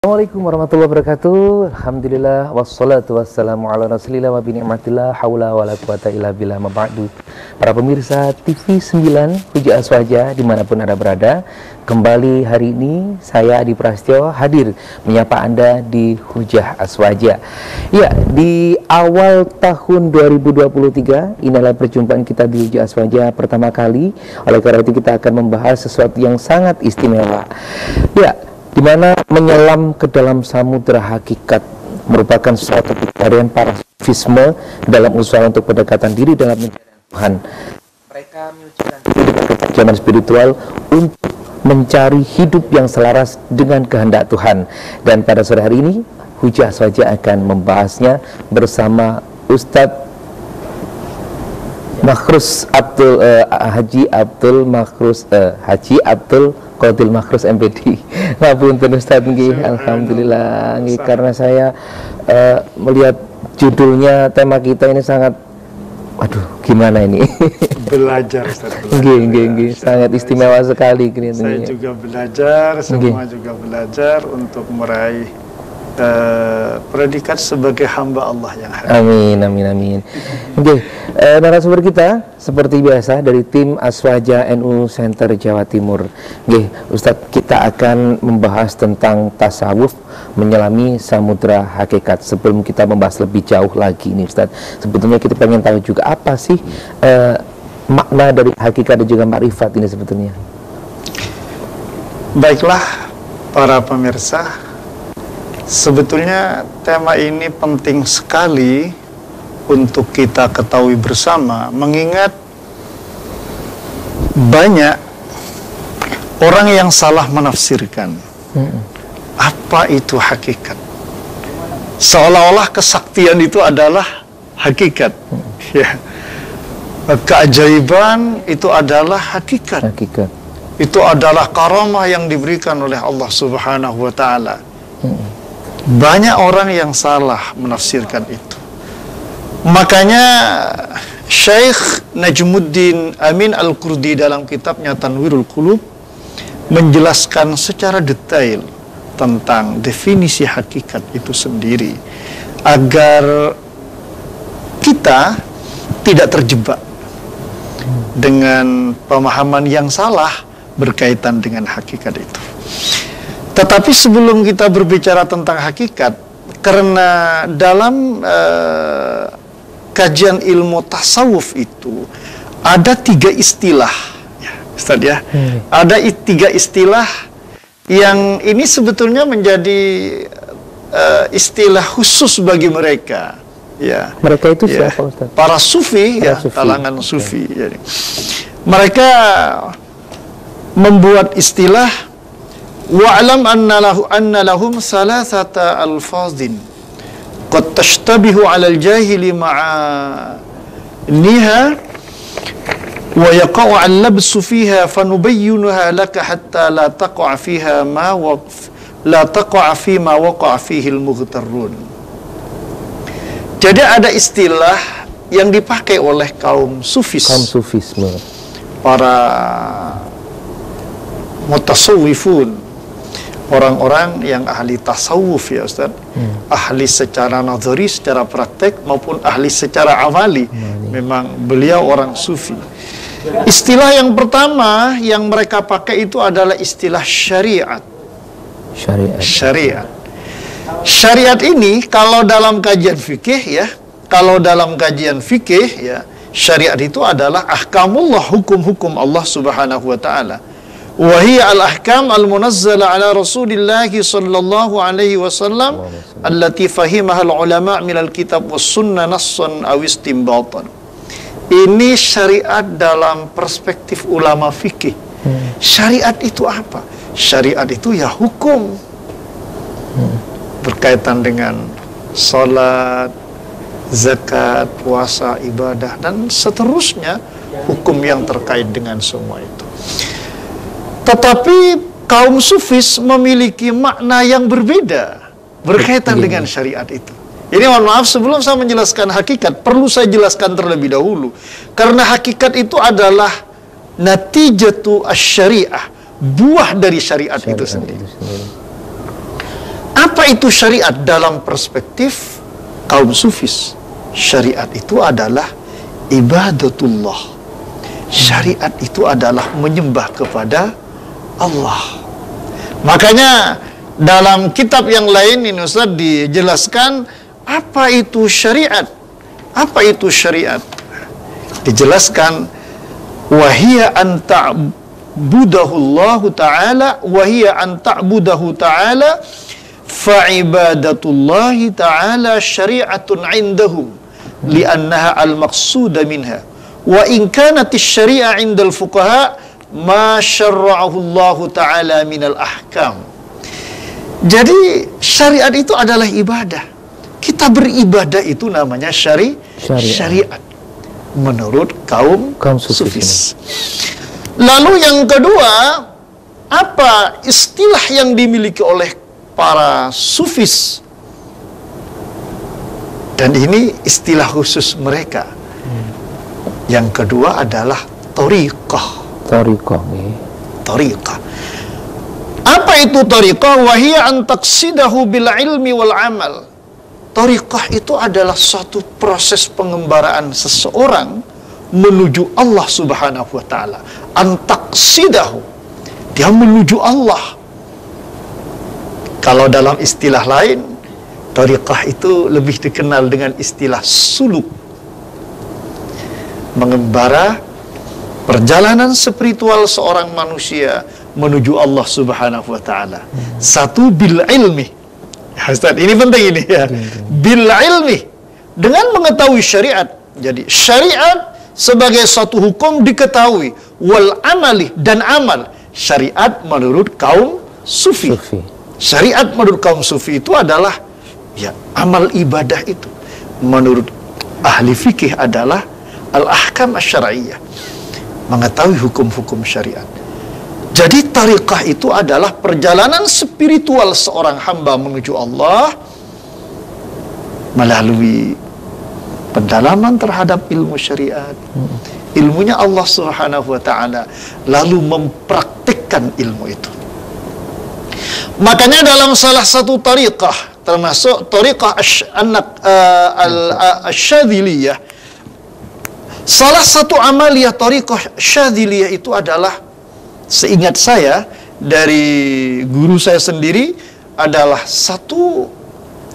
Assalamualaikum warahmatullahi wabarakatuh. Alhamdulillah wassalatu wassalamu ala rasulillah wa binikmatillah haula wala quwata illa billah ma ba'du. Para pemirsa TV 9 Hujah Aswaja dimanapun Anda berada, kembali hari ini saya Adi Prasetyo hadir menyapa Anda di Hujah Aswaja. Ya, di awal tahun 2023 inilah perjumpaan kita di Hujah Aswaja pertama kali. Oleh karena itu kita akan membahas sesuatu yang sangat istimewa. Ya, di mana menyelam ke dalam samudera hakikat merupakan suatu pencarian para sufisme dalam usaha untuk pendekatan diri dalam mencari Tuhan. Mereka menyucikan ketajaman spiritual untuk mencari hidup yang selaras dengan kehendak Tuhan. Dan pada sore hari ini Hujah Aswaja akan membahasnya bersama Ustadz Makhrus Abdul Haji Abdul Qadir Makhrus MPD. Ngapunten Ustaz nggih, alhamdulillah nggih, karena saya melihat judulnya tema kita ini sangat gimana ini? Belajar Ustaz. Nggih, sangat istimewa sekali ini. Saya juga belajar, semua juga belajar untuk meraih predikat sebagai hamba Allah yang hakiki. Amin. Oke, narasumber kita seperti biasa dari tim Aswaja NU Center Jawa Timur. Oke, Ustadz, kita akan membahas tentang tasawuf menyelami samudera hakikat. Sebelum kita membahas lebih jauh lagi nih Ustadz, sebetulnya kita pengen tahu juga apa sih makna dari hakikat dan juga makrifat ini sebetulnya. Baiklah para pemirsa, sebetulnya tema ini penting sekali untuk kita ketahui bersama, mengingat banyak orang yang salah menafsirkan apa itu hakikat. Seolah-olah kesaktian itu adalah hakikat. Ya. Keajaiban itu adalah hakikat. Itu adalah karamah yang diberikan oleh Allah Subhanahu wa Ta'ala. Banyak orang yang salah menafsirkan itu. Makanya Syekh Najmuddin Amin Al-Qurdi dalam kitabnya Tanwirul Qulub menjelaskan secara detail tentang definisi hakikat itu sendiri, agar kita tidak terjebak dengan pemahaman yang salah berkaitan dengan hakikat itu. Tetapi sebelum kita berbicara tentang hakikat, karena dalam kajian ilmu tasawuf itu ada 3 istilah, ya, Ustaz ya. Ada 3 istilah yang ini sebetulnya menjadi istilah khusus bagi mereka. Ya. Mereka itu siapa Ustaz? Para sufi, kalangan sufi. Jadi, mereka membuat istilah wa'lam anna lahum salasata alfazin qad tashtabihu 'ala al-jahili ma'aniha wa yaqa'u al-labsu fiha fanubayyinuha laka hatta la taqa'a fiha ma waqa'a fihi al-mughtarrun. Jadi ada istilah yang dipakai oleh kaum sufisme, para mutasawwifun, orang-orang yang ahli tasawuf, ya Ustaz. Ahli secara nazari, secara praktek, maupun ahli secara amali. Memang beliau orang sufi. Istilah yang pertama yang mereka pakai itu adalah istilah syariat. Syariat ini kalau dalam kajian fikih, ya, syariat itu adalah ahkamullah, hukum-hukum Allah Subhanahu wa Ta'ala. Wahia al-ahkam al-munazzala ala Rasulillah sallallahu alaihi wasallam allati fahimaha al-ulama min al-kitab was sunnah nassan aw istinbatan. Ini syariat dalam perspektif ulama fikih. Syariat itu apa? Syariat itu ya hukum berkaitan dengan salat, zakat, puasa, ibadah, dan seterusnya, hukum yang terkait dengan semua itu. Tetapi kaum sufis memiliki makna yang berbeda berkaitan dengan syariat itu. Jadi mohon maaf, sebelum saya menjelaskan hakikat, perlu saya jelaskan terlebih dahulu. Karena hakikat itu adalah natijatu asy-syariah, buah dari syariat itu sendiri. Apa itu syariat dalam perspektif kaum sufis? Syariat itu adalah ibadatullah. Syariat itu adalah menyembah kepada Allah. Makanya dalam kitab yang lain ini Ustaz dijelaskan apa itu syariat. Apa itu syariat? Dijelaskan wahia an ta'budahu Allah ta'ala wahia an ta'budahu ta'ala fa'ibadatullahi ta'ala syari'atun indahum li'annaha al-maqsuda minha wa in kanati syari'ah indal fuqaha ma syarra'ahu Allah ta'ala minal ahkam. Jadi syariat itu adalah ibadah. Kita beribadah itu namanya syariat menurut kaum sufis. Lalu yang kedua, apa istilah yang dimiliki oleh para sufis? Dan ini istilah khusus mereka. Yang kedua adalah thariqah. Thariqah. Apa itu thariqah? Wahia an taqsidahu bil ilmi wal amal. Thariqah itu adalah suatu proses pengembaraan seseorang menuju Allah Subhanahu wa taala. An taqsidahu. Dia menuju Allah. Kalau dalam istilah lain, thariqah itu lebih dikenal dengan istilah suluk. Mengembara perjalanan spiritual seorang manusia menuju Allah Subhanahu wa taala. Satu bil ilmi. Ustaz, ini penting ini ya. Bil ilmi, dengan mengetahui syariat. Jadi syariat sebagai satu hukum diketahui, wal amali, dan amal. Syariat menurut kaum sufi. Syariat menurut kaum sufi itu adalah ya amal ibadah itu. Menurut ahli fikih adalah al-ahkam asy-syar'iyyah. Mengetahui hukum-hukum syariat. Jadi tariqah itu adalah perjalanan spiritual seorang hamba menuju Allah melalui pendalaman terhadap ilmu syariat, ilmunya Allah Subhanahu wa taala, lalu mempraktikkan ilmu itu. Makanya dalam salah satu tariqah, termasuk tariqah asy-syadziliyah, salah satu amaliyah tariqah syadziliyah itu adalah, seingat saya dari guru saya sendiri, adalah satu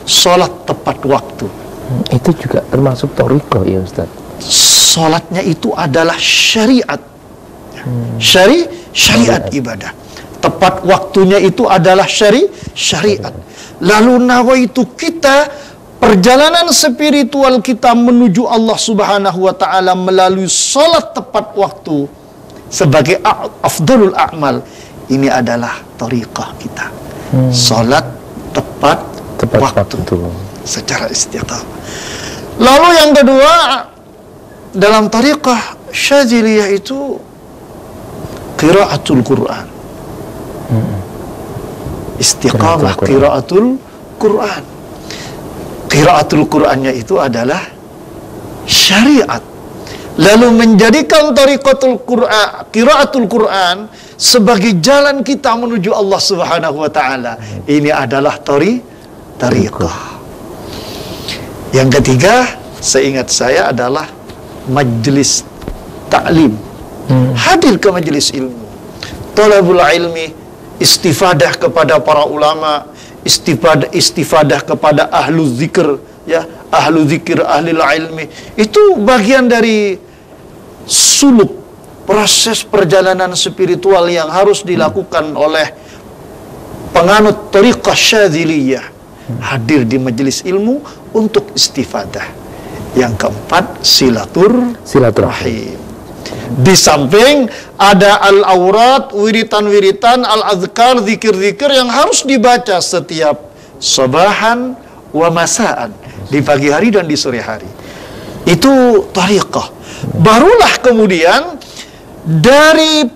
sholat tepat waktu. Itu juga termasuk thariqah ya Ustaz? Sholatnya itu adalah syariat. Syariat ibadah. Tepat waktunya itu adalah syariat. Lalu nawaitu kita, perjalanan spiritual kita menuju Allah Subhanahu wa taala melalui sholat tepat waktu sebagai afdalul a'mal. Ini adalah thariqah kita. Salat tepat waktu secara istiqamah. Lalu yang kedua, dalam thariqah syadziliyah itu qiraatul Quran. Istiqamah qiraatul Quran. Qiraatul Qurannya itu adalah syariat. Lalu menjadikan thariqatul Quran, qiraatul Quran sebagai jalan kita menuju Allah Subhanahu wa taala. Ini adalah thariqah. Yang ketiga, seingat saya adalah majlis ta'lim. Hadir ke majlis ilmu. Talabul ilmi, istifadah kepada para ulama, istifadah kepada ahlu zikr, ya, ahlu zikir, ahli ilmi. Itu bagian dari suluk, proses perjalanan spiritual yang harus dilakukan oleh penganut thariqah syadziliyah. Hadir di majelis ilmu untuk istifadah. Yang keempat, silaturahim. Di samping ada al-aurat, wiritan-wiritan, al-azkar, zikir-zikir yang harus dibaca setiap sabahan wa masaan, di pagi hari dan di sore hari. Itu thariqah. Barulah kemudian dari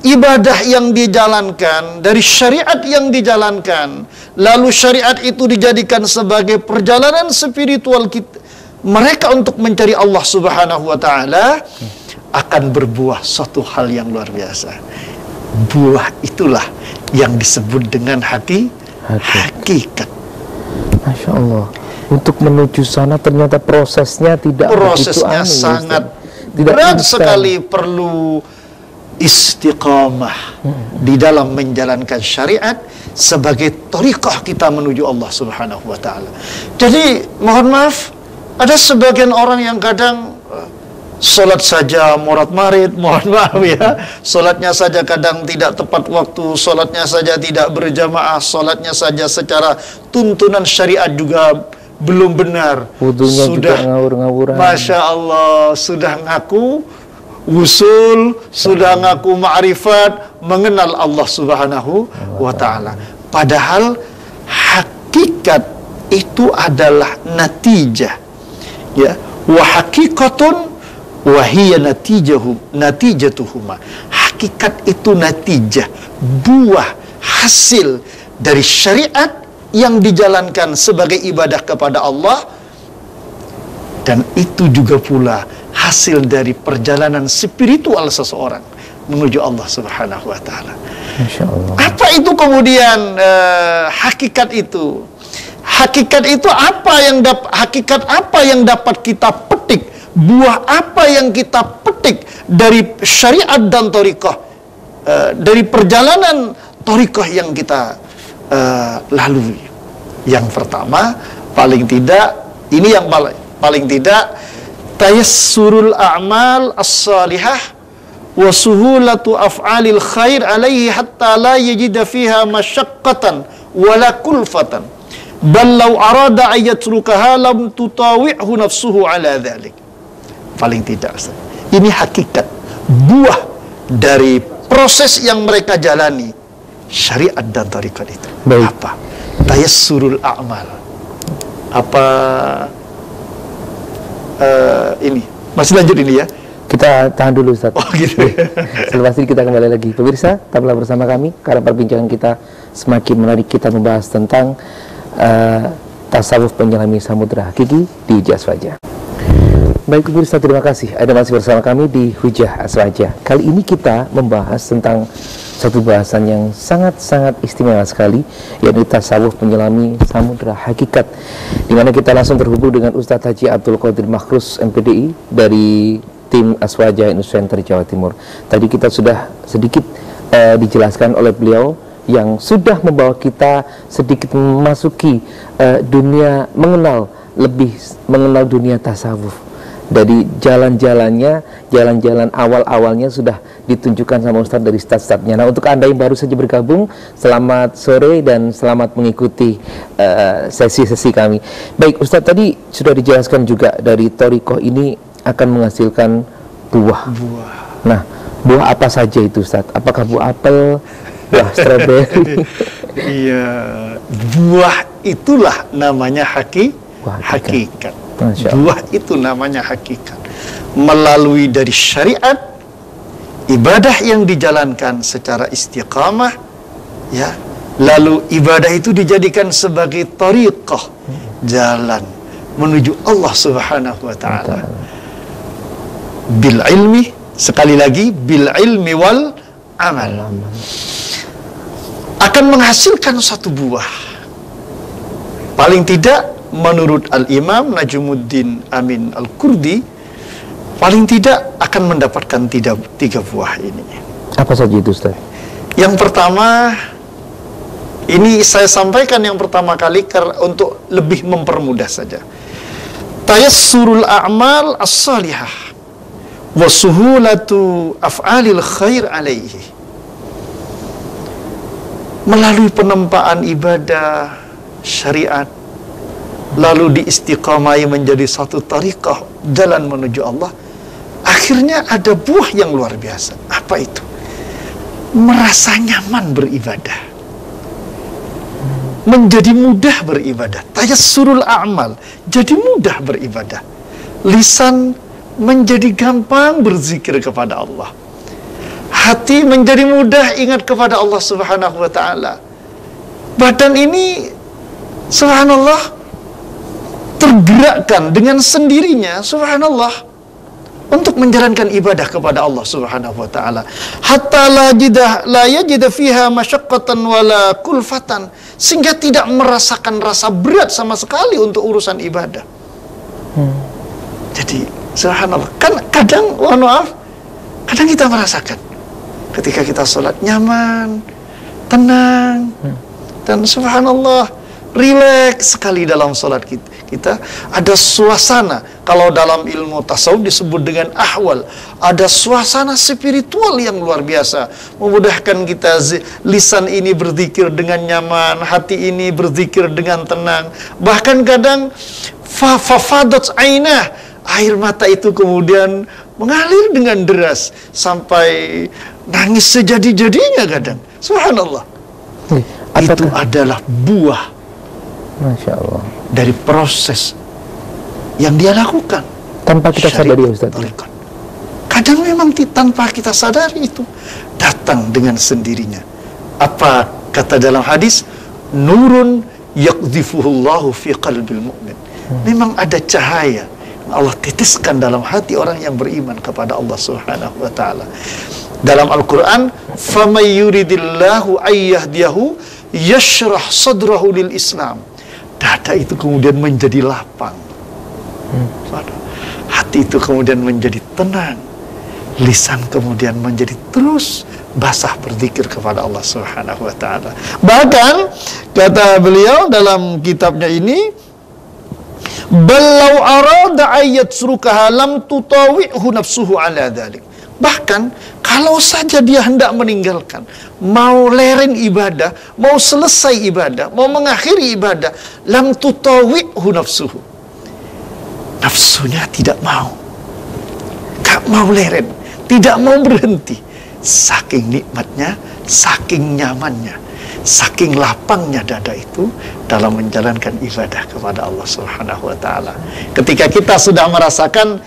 ibadah yang dijalankan, dari syariat yang dijalankan, lalu syariat itu dijadikan sebagai perjalanan spiritual kita, mereka untuk mencari Allah Subhanahu wa taala, akan berbuah suatu hal yang luar biasa. Buah itulah yang disebut dengan hakikat. Masya Allah. Untuk menuju sana ternyata prosesnya tidak prosesnya sangat berat sekali, perlu istiqamah di dalam menjalankan syariat sebagai thariqah kita menuju Allah Subhanahu wa taala. Jadi mohon maaf, ada sebagian orang yang kadang salat saja morat-marit, mohon maaf ya, salatnya saja kadang tidak tepat waktu, salatnya saja tidak berjamaah, salatnya saja secara tuntunan syariat juga belum benar. Wudunya sudah juga ngawur-ngawuran. Masya Allah, sudah ngaku usul, sudah ngaku ma'rifat, mengenal Allah Subhanahu wa ta'ala. Padahal hakikat itu adalah natijah, ya, wa haqiqatun wa hiya natijatuhuma. Hakikat itu natijah, buah hasil dari syariat yang dijalankan sebagai ibadah kepada Allah, dan itu juga pula hasil dari perjalanan spiritual seseorang menuju Allah Subhanahu wa taala. Masya Allah. Apa itu kemudian hakikat itu? Hakikat itu hakikat apa yang dapat kita petik? Buah apa yang kita petik dari syariat dan thariqah, dari perjalanan thariqah yang kita lalui? Yang pertama, paling tidak, ini yang paling tidak, tayassurul a'mal as-salihah wa suhulatu af'alil khair alaihi hatta la yajida fiha masyaqqatan wala kulfatan bal law arada an yatrukaha lam tutawi'hu nafsuhu ala dhalik. Paling tidak, Ustaz, ini hakikat buah dari proses yang mereka jalani syariat dan thariqat itu. Baik. Apa? Tayassurul a'mal. Apa ini? Masih lanjut ini ya? Kita tahan dulu, Ustaz. Oh gitu ya. Selepas ini kita kembali lagi. Pemirsa, tetaplah bersama kami karena perbincangan kita semakin menarik. Kita membahas tentang tasawuf penyelami samudra hakiki di Hujah Aswaja. Baik pemirsa, terima kasih Anda masih bersama kami di Hujah Aswaja. Kali ini kita membahas tentang satu bahasan yang sangat-sangat istimewa sekali, yaitu tasawuf penyelami samudra hakikat, di mana kita langsung terhubung dengan Ustadz Haji Abdul Qadir Makhrus MPDI dari tim Aswaja Center Jawa Timur. Tadi kita sudah sedikit dijelaskan oleh beliau yang sudah membawa kita sedikit memasuki dunia, lebih mengenal dunia tasawuf. Dari jalan-jalannya, jalan-jalan awal-awalnya sudah ditunjukkan sama Ustadz dari start-startnya. Nah, untuk Anda yang baru saja bergabung, selamat sore dan selamat mengikuti sesi-sesi kami. Baik, Ustadz, tadi sudah dijelaskan juga dari thariqah ini akan menghasilkan buah. Nah, buah apa saja itu, Ustadz? Apakah buah apel, buah stroberi? Iya, buah itulah namanya hakikat. Buah itu namanya hakikat. Melalui dari syariat, ibadah yang dijalankan secara istiqamah, ya, lalu ibadah itu dijadikan sebagai thariqah, jalan menuju Allah Subhanahu wa ta'ala. Bil ilmi, sekali lagi, bil ilmi wal amal, akan menghasilkan satu buah. Paling tidak, menurut Al-Imam Najmuddin Amin Al-Kurdi, paling tidak akan mendapatkan tiga buah ini. Apa saja itu, Ustaz? Yang pertama, ini saya sampaikan yang pertama kali untuk lebih mempermudah saja. Tayassurul a'mal as-salihah wa suhulatu af'alil khair alaihi. Melalui penempaan ibadah syariat, lalu diistiqamai menjadi satu thariqah, jalan menuju Allah, akhirnya ada buah yang luar biasa. Apa itu? Merasa nyaman beribadah, menjadi mudah beribadah. Tayassurul a'mal, jadi mudah beribadah. Lisan menjadi gampang berzikir kepada Allah. Hati menjadi mudah ingat kepada Allah Subhanahu wa ta'ala. Badan ini, subhanallah, tergerakkan dengan sendirinya, subhanallah, untuk menjalankan ibadah kepada Allah Subhanahu wa taala. Hatta la yajida fiha masyaqqatan wala kulfatan, sehingga tidak merasakan rasa berat sama sekali untuk urusan ibadah. Jadi subhanallah, kan kadang kadang kita merasakan ketika kita sholat nyaman, tenang, dan subhanallah rileks sekali dalam sholat kita. Ada suasana, kalau dalam ilmu tasawuf disebut dengan ahwal, ada suasana spiritual yang luar biasa, memudahkan kita. Lisan ini berzikir dengan nyaman, hati ini berzikir dengan tenang. Bahkan kadang fafadat ainah, air mata itu kemudian mengalir dengan deras sampai nangis sejadi-jadinya kadang. Subhanallah. Itu adalah buah, Masya Allah, dari proses yang dia lakukan tanpa kita sadari, Ustaz. Kadang memang tanpa kita sadari itu datang dengan sendirinya. Apa kata dalam hadis? Nurun yaqdhifuhullahu fi qalbil mu'min. Memang ada cahaya yang Allah titiskan dalam hati orang yang beriman kepada Allah Subhanahu wa taala. Dalam Al-Quran, فَمَنْ يُرِدِ اللَّهُ أَيَّهْدِيَهُ يَشْرَحْ صَدْرَهُ لِلْإِسْلَامِ. Dada itu kemudian menjadi lapang, hati itu kemudian menjadi tenang, lisan kemudian menjadi terus basah berzikir kepada Allah Subhanahu wa taala. Bahkan kata beliau dalam kitabnya ini, "Ballau arada ayat surukaha lam tutawi'hu nafsuhu ala dzalik." Bahkan kalau saja dia hendak meninggalkan, mau leren ibadah, mau selesai ibadah, mau mengakhiri ibadah, lam tutawi'hu nafsuhu. Nafsunya tidak mau, gak mau leren, tidak mau berhenti. Saking nikmatnya, saking nyamannya, saking lapangnya dada itu dalam menjalankan ibadah kepada Allah Subhanahu wa taala. Ketika kita sudah merasakan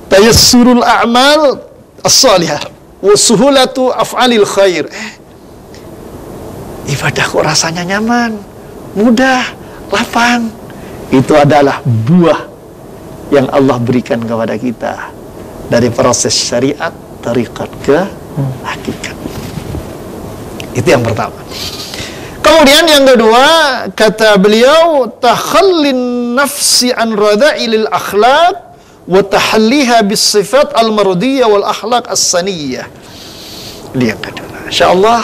tayassurul a'mal as-salihah wa suhulatu af'alil khair, ibadah kok rasanya nyaman, mudah, lapang. Itu adalah buah yang Allah berikan kepada kita dari proses syariat, tariqat ke hakikat. Itu yang pertama. Kemudian yang kedua, kata beliau, takhallin nafsi an radha'ilil akhlaq wa tahalliha bis sifat al mardiyah wal akhlaq as-saniyah. Ini yang kedua. Insyaallah,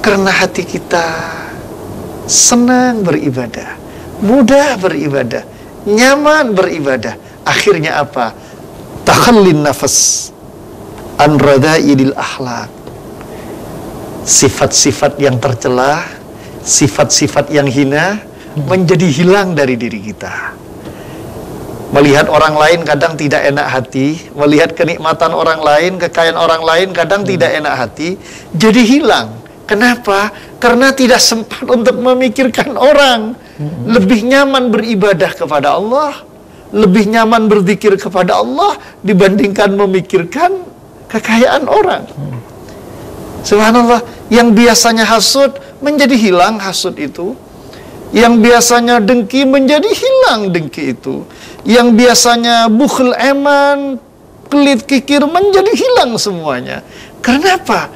karena hati kita senang beribadah, mudah beribadah, nyaman beribadah, akhirnya apa? Takhallin nafas an radha'ilil akhlaq. Sifat-sifat yang tercela, sifat-sifat yang hina menjadi hilang dari diri kita. Melihat orang lain kadang tidak enak hati, melihat kenikmatan orang lain, kekayaan orang lain kadang tidak enak hati, jadi hilang. Kenapa? Karena tidak sempat untuk memikirkan orang. Lebih nyaman beribadah kepada Allah, lebih nyaman berzikir kepada Allah dibandingkan memikirkan kekayaan orang. Subhanallah, yang biasanya hasud menjadi hilang hasud itu. Yang biasanya dengki menjadi hilang dengki itu. Yang biasanya bukhl eman, pelit kikir menjadi hilang semuanya. Karena apa?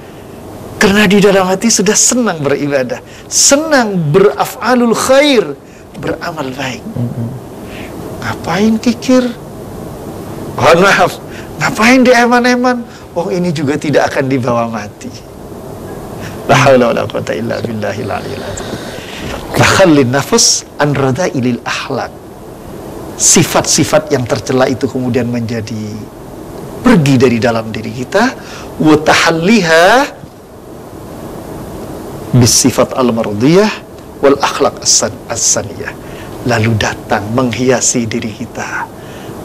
Karena di dalam hati sudah senang beribadah, senang beraf'alul khair, beramal baik. Ngapain kikir? Oh maaf, ngapain di eman-eman? Oh ini juga tidak akan dibawa mati. La haula wala quwata illa billahil aliyyil azim. Takhallin nafas an radha'ilil akhlaq. Sifat-sifat yang tercela itu kemudian menjadi pergi dari dalam diri kita. Wa tahalliha bis sifat al-mardiyah wal akhlaq as-saniyah. Lalu datang menghiasi diri kita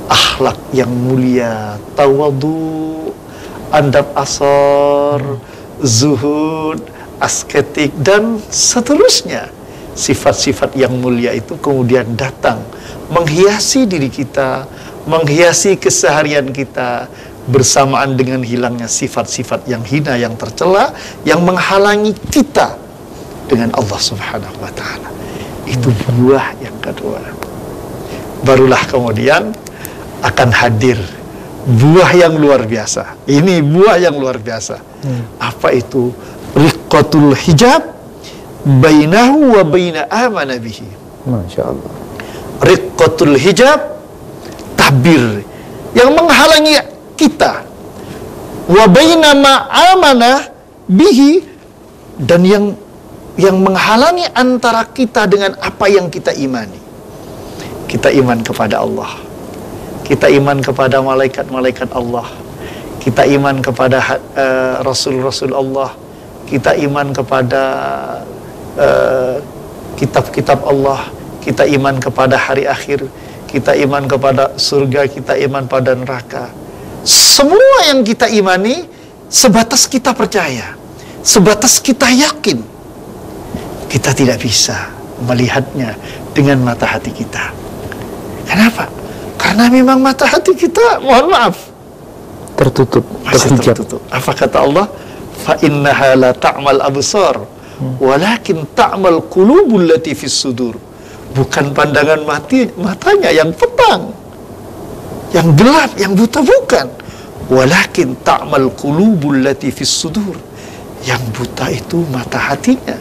akhlak yang mulia, tawadhu, adab asar, zuhud, asketik, dan seterusnya. Sifat-sifat yang mulia itu kemudian datang menghiasi diri kita, menghiasi keseharian kita, bersamaan dengan hilangnya sifat-sifat yang hina, yang tercela, yang menghalangi kita dengan Allah Subhanahu wa ta'ala. Itu buah yang kedua. barulah kemudian akan hadir buah yang luar biasa. Ini buah yang luar biasa. Apa itu? Riqqatul hijab bainahu wa baina amana bihi. Masya Allah. Riqqatul hijab, tabir yang menghalangi kita, wa baina ma amana bihi, dan yang menghalangi antara kita dengan apa yang kita imani. Kita iman kepada Allah, kita iman kepada malaikat-malaikat Allah, kita iman kepada Rasul-Rasul Allah, kita iman kepada kitab-kitab Allah, kita iman kepada hari akhir, kita iman kepada surga, kita iman pada neraka. Semua yang kita imani sebatas kita percaya, sebatas kita yakin. Kita tidak bisa melihatnya dengan mata hati kita. Kenapa? Karena memang mata hati kita, mohon maaf, tertutup, masih tertutup. Apa kata Allah? Fa innaha la ta'mal absar, walakin ta'mal qulubul lati fis sudur. Bukan pandangan matanya yang petang, yang gelap, yang buta, bukan. Walakin ta'mal qulubul lati fis sudur. Yang buta itu mata hatinya,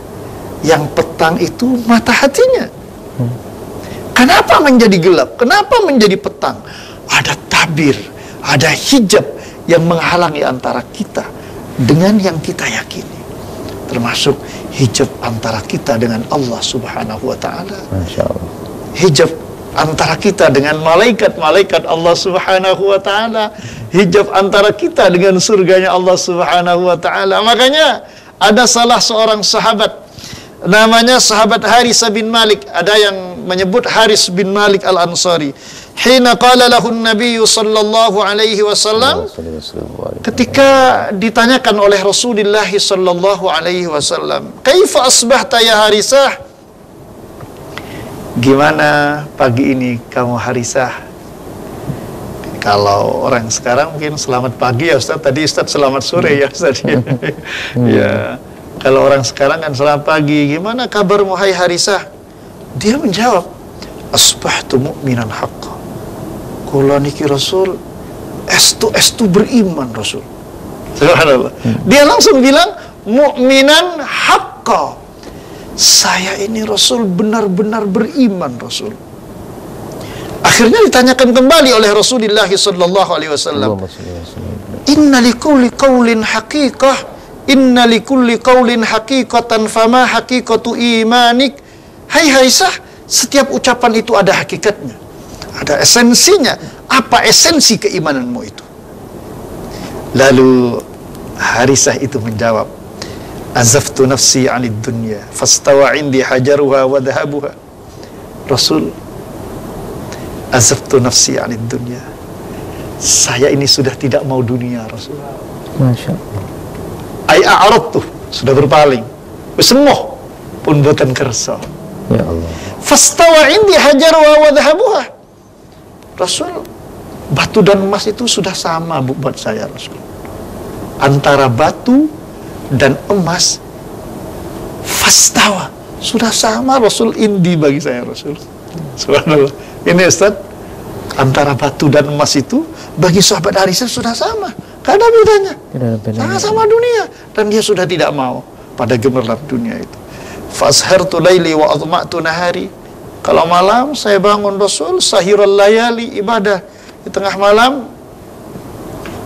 yang petang itu mata hatinya. Kenapa menjadi gelap? Kenapa menjadi petang? Ada tabir, ada hijab yang menghalangi antara kita dengan yang kita yakini. Termasuk hijab antara kita dengan Allah Subhanahu wa ta'ala. Masya Allah. Hijab antara kita dengan malaikat-malaikat Allah Subhanahu wa ta'ala. Hijab antara kita dengan surganya Allah Subhanahu wa ta'ala. Makanya ada salah seorang sahabat, namanya sahabat Haris bin Malik. Ada yang menyebut Haris bin Malik al-Ansari. Hina qala lahun Nabi sallallahu alaihi wasallam, ketika ditanyakan oleh Rasulullah sallallahu alaihi wasallam, "Kaifa asbahta ya Harisah?" Gimana pagi ini kamu Harisah? Kalau orang sekarang mungkin selamat pagi ya Ustaz. Tadi Ustaz selamat sore ya Ustaz. Ya. Kalau orang sekarang kan selamat pagi. Gimana kabarmu hai Harisah? Dia menjawab, asbahtu mu'minan haqqa. Kula niki Rasul estu beriman Rasul. Subhanallah. Dia langsung bilang mu'minan haqqa. Saya ini Rasul benar-benar beriman Rasul. Akhirnya ditanyakan kembali oleh Rasulullah sallallahu alaihi wasallam, inna likulli qaulin haqiqah, inna likulli qaulin haqiqatan, fama haqiqatu imanik. Hai Harisah, setiap ucapan itu ada hakikatnya, ada esensinya. Apa esensi keimananmu itu? Lalu Harisah itu menjawab, azaftu nafsi 'anid dunya fastawa 'indi hajaruha wa dhahabuha. Rasul, azaftu nafsi 'anid dunya. Saya ini sudah tidak mau dunia Rasul. Masya Allah. Ai a'radtu, sudah berpaling. Wis emoh pun boten kersa. Ya Allah. Fastawa 'indi hajaruha wa dhahabuha. Rasul, batu dan emas itu sudah sama buat saya Rasul. Antara batu dan emas, fastawa, sudah sama Rasul, indi bagi saya Rasul. Subhanallah. Ini Ustaz, antara batu dan emas itu bagi sahabat Harisah sudah sama, gak ada bedanya. Sama-sama dunia, dan dia sudah tidak mau pada gemerlap dunia itu. Fashartu laili wa adma'tu nahari. Kalau malam saya bangun Rasul, sahirul layali, ibadah di tengah malam.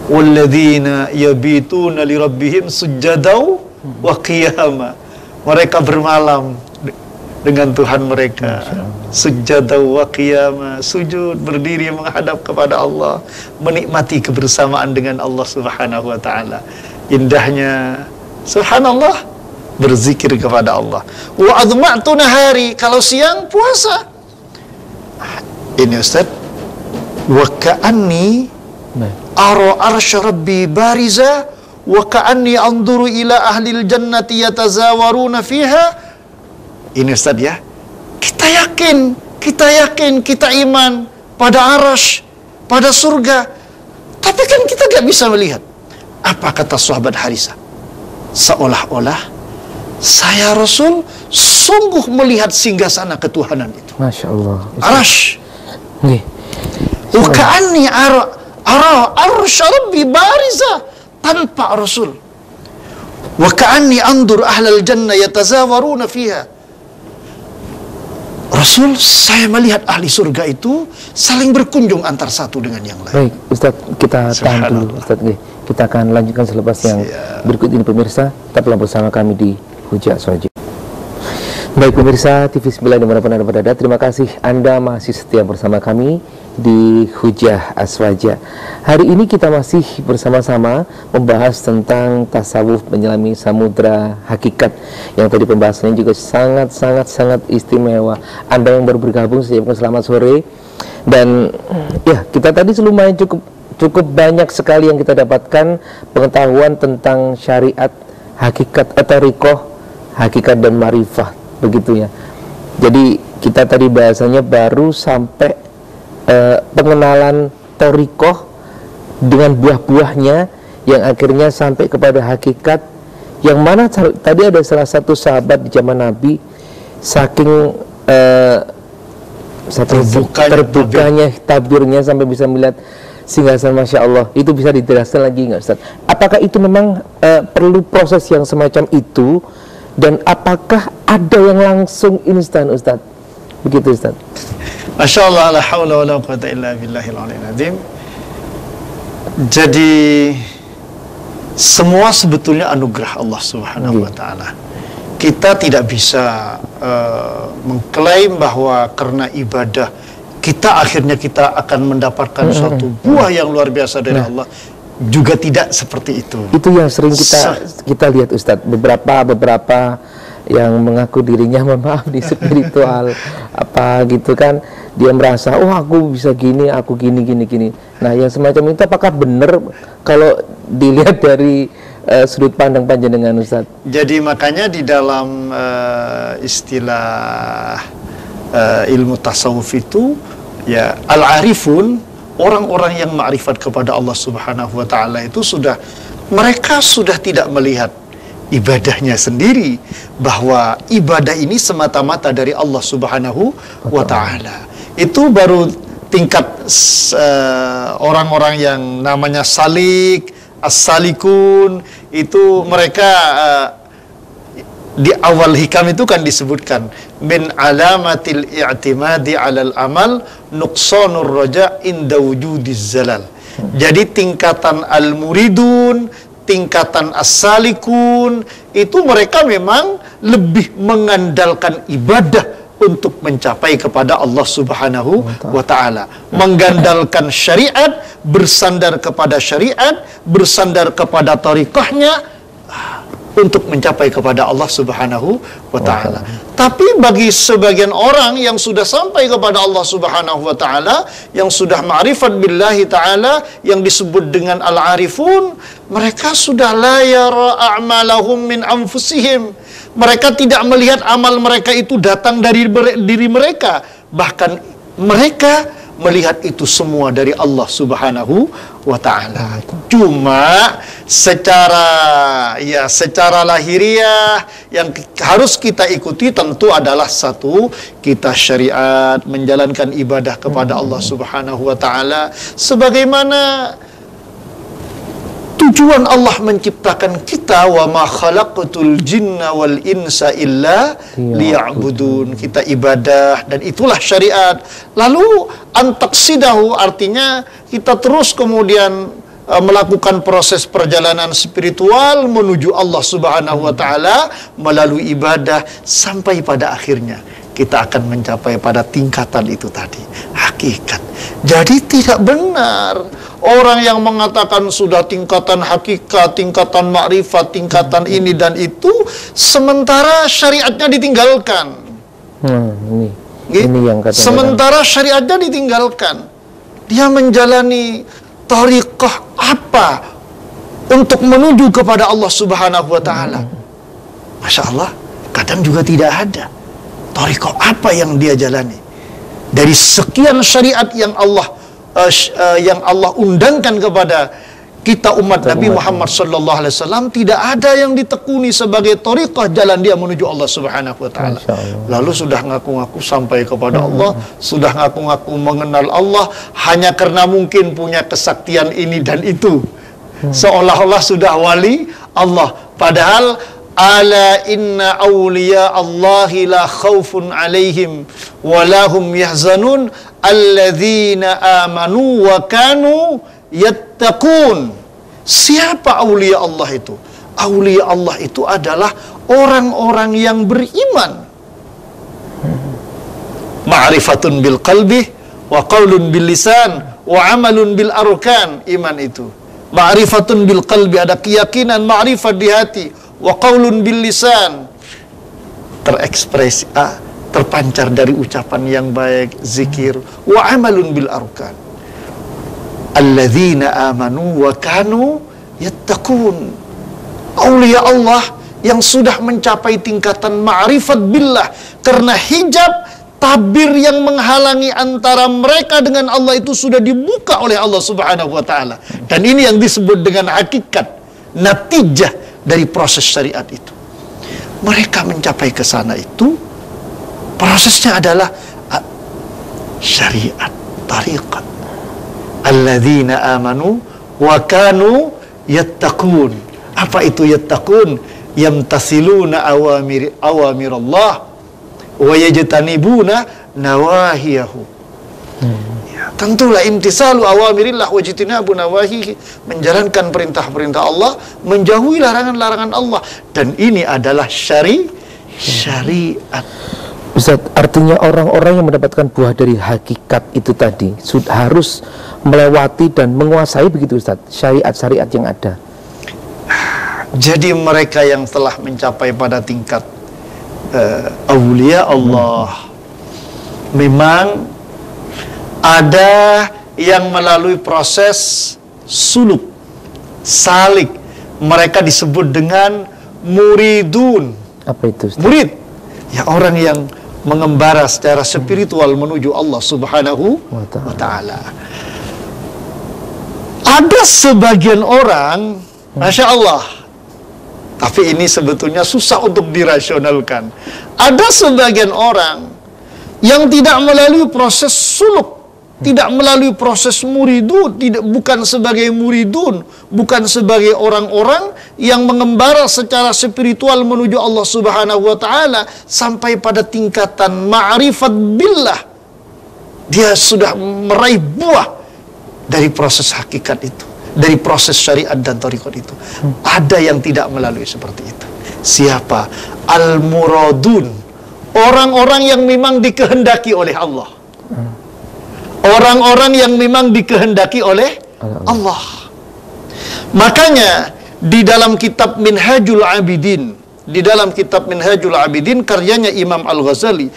Walladzina yabituna li rabbihim sujjadau wa qiyama. Mereka bermalam dengan Tuhan mereka, sujjadau wa qiyama, sujud, berdiri menghadap kepada Allah, menikmati kebersamaan dengan Allah Subhanahu wa taala. Indahnya subhanallah berzikir kepada Allah. Wa adma'tu nahari, kalau siang puasa. Ini Ustaz, wa ka'anni ara arsy rabbi bariza wa ka'anni anzuru ila ahlil jannati yatazawaruna fiha. Ini Ustaz ya, kita yakin, kita iman pada arsy, pada surga, tapi kan kita gak bisa melihat. Apa kata sahabat Harisah? Seolah-olah saya Rasul sungguh melihat singgasana ketuhanan itu. Masya Allah. Arash, Nggih. Wa ka'anni ara arsy rabbi bariza tanpa Rasul. Wa ka'anni andur ahlal jannah yatazawaruna fiha. Rasul, saya melihat ahli surga itu saling berkunjung antar satu dengan yang lain. Baik, Ustaz, kita tahan dulu, Ustaz. Kita akan lanjutkan selepas yang berikut ini, pemirsa. Tetaplah bersama kami di Hujah Aswaja. Baik pemirsa TV 9 dimanapun Anda berada, terima kasih Anda masih setia bersama kami di Hujah Aswaja. Hari ini kita masih bersama-sama membahas tentang tasawuf menyelami samudra hakikat, yang tadi pembahasannya juga sangat istimewa. Anda yang baru bergabung, saya ucapkan selamat sore. Dan ya, kita tadi lumayan cukup banyak sekali yang kita dapatkan pengetahuan tentang syariat, hakikat, thariqah, hakikat dan ma'rifah, begitu ya. Jadi kita tadi bahasanya baru sampai pengenalan thariqah dengan buah-buahnya, yang akhirnya sampai kepada hakikat, yang mana tadi ada salah satu sahabat di zaman Nabi, saking terbukanya tabirnya sampai bisa melihat singgasan, Masya Allah. Itu bisa dijelaskan lagi nggak, Ustaz? Apakah itu memang perlu proses yang semacam itu, dan apakah ada yang langsung instan, Ustaz? Begitu, Ustaz. Masya Allah, la hawla wa la quwata illa billahil aliyyil azim. Jadi semua sebetulnya anugerah Allah Subhanahu wa ta'ala. Kita tidak bisa mengklaim bahwa karena ibadah kita akhirnya kita akan mendapatkan suatu buah yang luar biasa dari Allah. Juga tidak seperti itu. Itu yang sering kita lihat, Ustadz. Beberapa yang mengaku dirinya, mohon maaf, di spiritual apa gitu kan, dia merasa, oh aku bisa gini, aku gini. Nah, yang semacam itu apakah benar kalau dilihat dari sudut pandang panjenengan, Ustadz? Jadi makanya di dalam istilah ilmu tasawuf itu, ya, al-arifun, orang-orang yang ma'rifat kepada Allah Subhanahu wa ta'ala itu mereka sudah tidak melihat ibadahnya sendiri, bahwa ibadah ini semata-mata dari Allah Subhanahu wa ta'ala. Itu baru tingkat orang-orang yang namanya salik, as-salikun. Itu mereka di awal hikam itu kan disebutkan, min alamatil i'timadi alal amal nuqsanur raja inda wujudiz zalal. Jadi tingkatan al-muridun, tingkatan as-salikun itu mereka memang lebih mengandalkan ibadah untuk mencapai kepada Allah Subhanahu wa ta'ala. Mengandalkan syariat, bersandar kepada syariat, bersandar kepada thariqahnya untuk mencapai kepada Allah Subhanahu wa ta'ala. Tapi bagi sebagian orang yang sudah sampai kepada Allah Subhanahu wa ta'ala, yang sudah ma'rifat billahi ta'ala, yang disebut dengan al-arifun, mereka sudah la yara a'malahum min anfusihim. Mereka tidak melihat amal mereka itu datang dari diri mereka, bahkan mereka melihat itu semua dari Allah Subhanahu wa ta'ala. Cuma secara lahiriah yang harus kita ikuti tentu adalah satu, kita syariat, menjalankan ibadah kepada Allah Subhanahu wa ta'ala sebagaimana tujuan Allah menciptakan kita, wa ma khalaqtul jinna wal insa illa liya'budun. Kita ibadah dan itulah syariat. Lalu antaqsidahu artinya kita terus kemudian melakukan proses perjalanan spiritual menuju Allah Subhanahu wa ta'ala melalui ibadah, sampai pada akhirnya kita akan mencapai pada tingkatan itu tadi, hakikat. Jadi tidak benar orang yang mengatakan sudah tingkatan hakikat, tingkatan ma'rifat, tingkatan ini dan itu, sementara syariatnya ditinggalkan. Ini yang sementara syariatnya ditinggalkan. Dia menjalani thariqah apa untuk menuju kepada Allah Subhanahu wa ta'ala. Masya Allah, kadang juga tidak ada thariqah apa yang dia jalani dari sekian syariat yang Allah undangkan kepada kita umat Nabi Muhammad sallallahu alaihi wasallam tidak ada yang ditekuni sebagai thariqah jalan dia menuju Allah Subhanahu wa taala. Lalu sudah ngaku-ngaku sampai kepada Allah, sudah ngaku-ngaku mengenal Allah hanya karena mungkin punya kesaktian ini dan itu. Seolah-olah sudah wali Allah, padahal ala inna awliya Allahi la khawfun alaihim wa lahum yahzanun alladzina amanu wa kanu yattaqun. Siapa awliya Allah itu? Awliya Allah itu adalah orang-orang yang beriman. Ma'rifatun bil qalbi wa qaulun bil lisan wa amalun bil arkan. Iman itu ma'rifatun bil qalbi, ada keyakinan, ma'rifat di hati, wa qaulun bil lisan, terekspresi, terpancar dari ucapan yang baik, zikir, wa amalun bil arkan. Alladzina amanu wa kanu yattaqun. Aulia Allah yang sudah mencapai tingkatan ma'rifat billah, karena hijab tabir yang menghalangi antara mereka dengan Allah itu sudah dibuka oleh Allah Subhanahu wa taala. Dan ini yang disebut dengan hakikat, natijah dari proses syariat itu. Mereka mencapai ke sana itu prosesnya adalah syariat, tariqat. Alladzina amanu wa kanu yattaqun. Apa itu yattaqun? Yamtasiluna awamirallah wa yajtanibuna nawahiyahu. Ya, tentulah imtisalu awamirillah wa jitinabu nawahihi, menjalankan perintah-perintah Allah, menjauhi larangan-larangan Allah, dan ini adalah syariat. Ustaz, artinya orang-orang yang mendapatkan buah dari hakikat itu tadi sudah harus melewati dan menguasai, begitu Ustaz, syariat-syariat yang ada. Jadi mereka yang telah mencapai pada tingkat awliya Allah, memang ada yang melalui proses suluk, salik. Mereka disebut dengan muridun. Apa itu Ustaz? Murid, ya orang yang mengembara secara spiritual menuju Allah Subhanahu wa ta'ala. Ada sebagian orang, Masya Allah, tapi ini sebetulnya susah untuk dirasionalkan. Ada sebagian orang yang tidak melalui proses suluk, tidak melalui proses muridun, bukan sebagai muridun, bukan sebagai orang-orang yang mengembara secara spiritual menuju Allah Subhanahu wa ta'ala sampai pada tingkatan ma'rifat billah. Dia sudah meraih buah dari proses hakikat itu, dari proses syariat dan thariqat itu. Ada yang tidak melalui seperti itu. Siapa? Al-muradun, orang-orang yang memang dikehendaki oleh Allah, orang-orang yang memang dikehendaki oleh Allah. Makanya di dalam kitab Minhajul Abidin, karyanya Imam Al-Ghazali,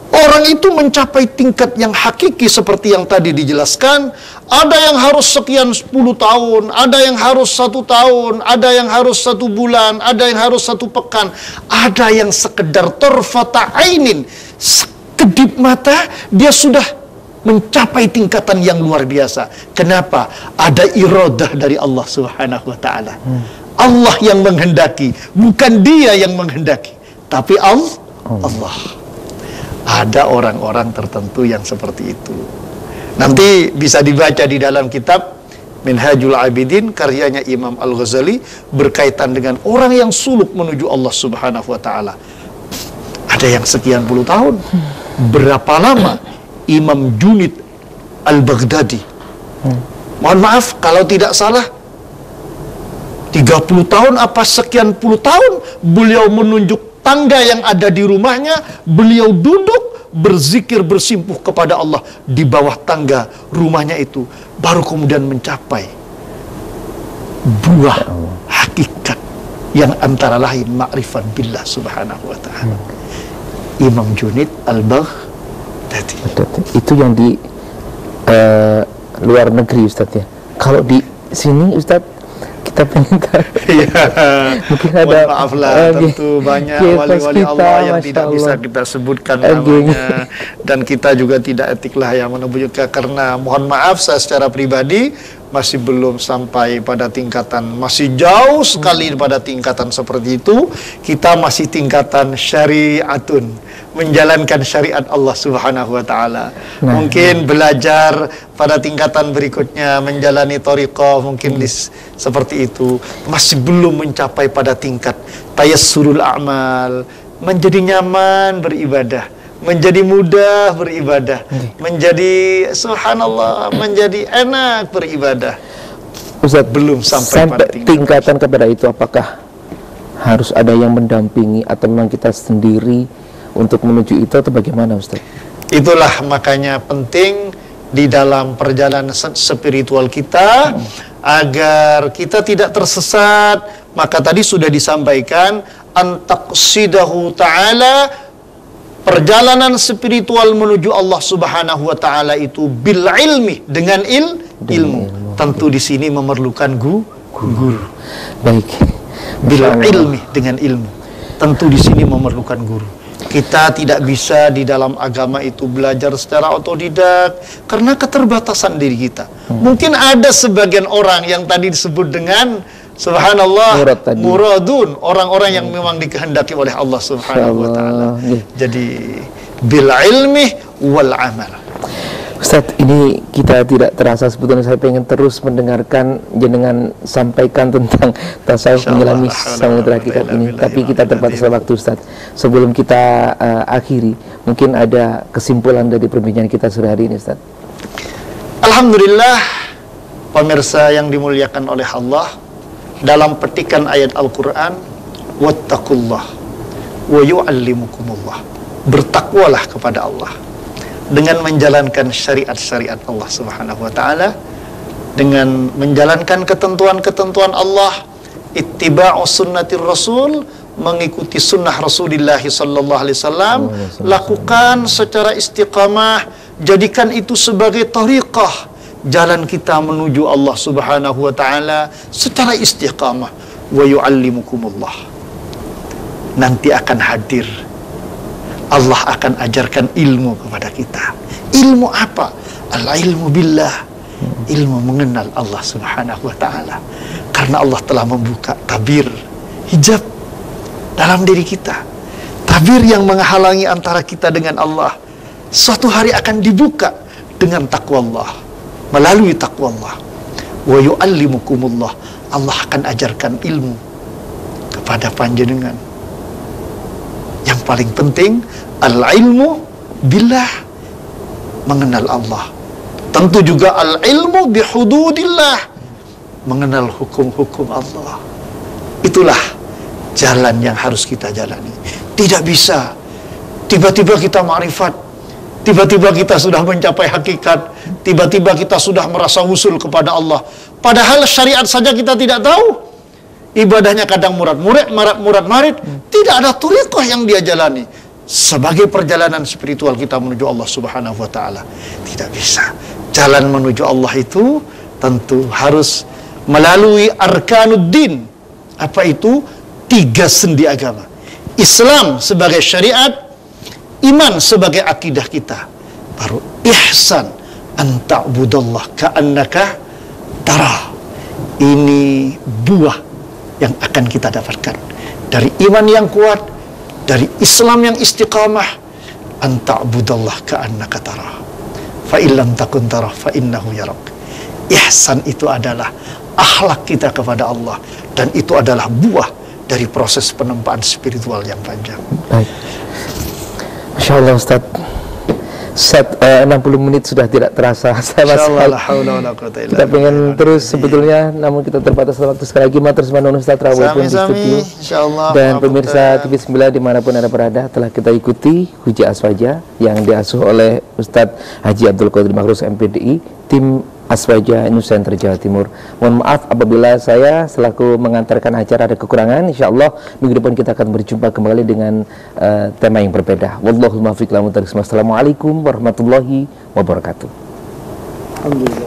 orang itu mencapai tingkat yang hakiki seperti yang tadi dijelaskan. Ada yang harus sekian 10 tahun, ada yang harus 1 tahun, ada yang harus 1 bulan, ada yang harus 1 pekan, ada yang sekedar tarfata ainin, sekedip mata dia sudah mencapai tingkatan yang luar biasa. Kenapa? Ada iradah dari Allah Subhanahu wa ta'ala. Allah yang menghendaki, bukan dia yang menghendaki, tapi Allah. Ada orang-orang tertentu yang seperti itu. Nanti bisa dibaca di dalam kitab Minhajul Abidin karyanya Imam Al-Ghazali berkaitan dengan orang yang suluk menuju Allah Subhanahu wa ta'ala. Ada yang sekian puluh tahun. Berapa lama Imam Junaid Al-Baghdadi, mohon maaf kalau tidak salah, 30 tahun apa sekian puluh tahun beliau menunjuk tangga yang ada di rumahnya, beliau duduk berzikir, bersimpuh kepada Allah di bawah tangga rumahnya itu, baru kemudian mencapai buah hakikat yang antara lain ma'rifat billah Subhanahu wa ta'ala. Imam Junaid Al-Baghdadi. Itu yang di luar negeri Ustaz ya. Kalau di sini Ustaz kita pengen mungkin ada, maaf lah, tentu banyak wali-wali Allah yang tidak bisa kita sebutkan namanya, dan kita juga tidak etik lah yang menyebutkan, karena mohon maaf saya secara pribadi masih belum sampai pada tingkatan, masih jauh sekali pada tingkatan seperti itu. Kita masih tingkatan syariatun, menjalankan syariat Allah Subhanahu wa taala. Mungkin belajar pada tingkatan berikutnya menjalani thariqah, mungkin seperti itu. Masih belum mencapai pada tingkat tayassurul a'mal, menjadi nyaman beribadah, menjadi mudah beribadah, menjadi subhanallah, menjadi enak beribadah. Ustaz, belum sampai pada tingkatan kepada itu, apakah harus ada yang mendampingi atau memang kita sendiri untuk menuju itu, atau bagaimana Ustaz? Itulah makanya penting di dalam perjalanan spiritual kita, agar kita tidak tersesat. Maka tadi sudah disampaikan, antaqsidahu ta'ala, perjalanan spiritual menuju Allah Subhanahu wa taala itu bil ilmi, dengan ilmu. Tentu di sini memerlukan guru. Baik. Bil ilmi, dengan ilmu. Tentu di sini memerlukan guru. Kita tidak bisa di dalam agama itu belajar secara otodidak karena keterbatasan diri kita. Mungkin ada sebagian orang yang tadi disebut dengan subhanallah, muradun, orang-orang yang memang dikehendaki oleh Allah Subhanahu wa taala. Jadi bil ilmi wal amal. Ustaz, ini kita tidak terasa, sebetulnya saya pengen terus mendengarkan jenengan sampaikan tentang tasawuf menyelami samudra hakikat ini, tapi kita terbatas waktu Ustaz. Sebelum kita akhiri, mungkin ada kesimpulan dari perbincangan kita sore hari ini Ustaz. Alhamdulillah, pemirsa yang dimuliakan oleh Allah, dalam petikan ayat Al-Quran, wattaqullah wa yu'allimukumullah, bertakwalah kepada Allah dengan menjalankan syariat-syariat Allah Subhanahu wa taala, dengan menjalankan ketentuan-ketentuan Allah, ittiba'u sunnatir rasul, mengikuti sunnah Rasulullah sallallahu alaihi wasallam, lakukan secara istiqamah, jadikan itu sebagai thariqah, jalan kita menuju Allah Subhanahu wa taala secara istiqamah. Wa yu'allimukumullah, nanti akan hadir, Allah akan ajarkan ilmu kepada kita. Ilmu apa? Al-ilmu billah, ilmu mengenal Allah Subhanahu wa taala. Karena Allah telah membuka tabir, hijab dalam diri kita, tabir yang menghalangi antara kita dengan Allah. Suatu hari akan dibuka dengan takwa Allah, melalui takwa Allah. Wa yu'allimukumullah, Allah akan ajarkan ilmu kepada panjenengan. Yang paling penting, al-ilmu billah, mengenal Allah. Tentu juga al-ilmu bihududillah, mengenal hukum-hukum Allah. Itulah jalan yang harus kita jalani. Tidak bisa tiba-tiba kita ma'rifat, tiba-tiba kita sudah mencapai hakikat, tiba-tiba kita sudah merasa wusul kepada Allah, padahal syariat saja kita tidak tahu. Ibadahnya kadang murat-marit, tidak ada thariqah yang dia jalani. Sebagai perjalanan spiritual kita menuju Allah Subhanahu wa taala, tidak bisa. Jalan menuju Allah itu tentu harus melalui arkanuddin. Apa itu? 3 sendi agama. Islam sebagai syariat, iman sebagai akidah kita, baru ihsan, an ta'budallah ka'annaka tarah. Ini buah yang akan kita dapatkan dari iman yang kuat, dari Islam yang istiqamah. An ta'budallah ka'annaka tarah, fa illam takun tarah fa innahu yarak. Ihsan itu adalah akhlak kita kepada Allah, dan itu adalah buah dari proses penempaan spiritual yang panjang. Baik. Masya Allah Ustaz, 60 menit sudah tidak terasa sama sekali. Kita pengen terus sebetulnya, namun kita terbatas waktu. Sekali lagi matur suwun Ustaz Rawuhipun di studio. Dan pemirsa TV9 dimanapun Anda berada, telah kita ikuti Huja Aswaja yang diasuh oleh Ustadz Haji Abdul Qadir Makhrus MPDI, tim Aswaja Nusantara Jawa Timur. Mohon maaf apabila saya selaku mengantarkan acara ada kekurangan. Insya Allah minggu depan kita akan berjumpa kembali dengan tema yang berbeda. Wallahul muwaffiq. Assalamualaikum warahmatullahi wabarakatuh. Alhamdulillah.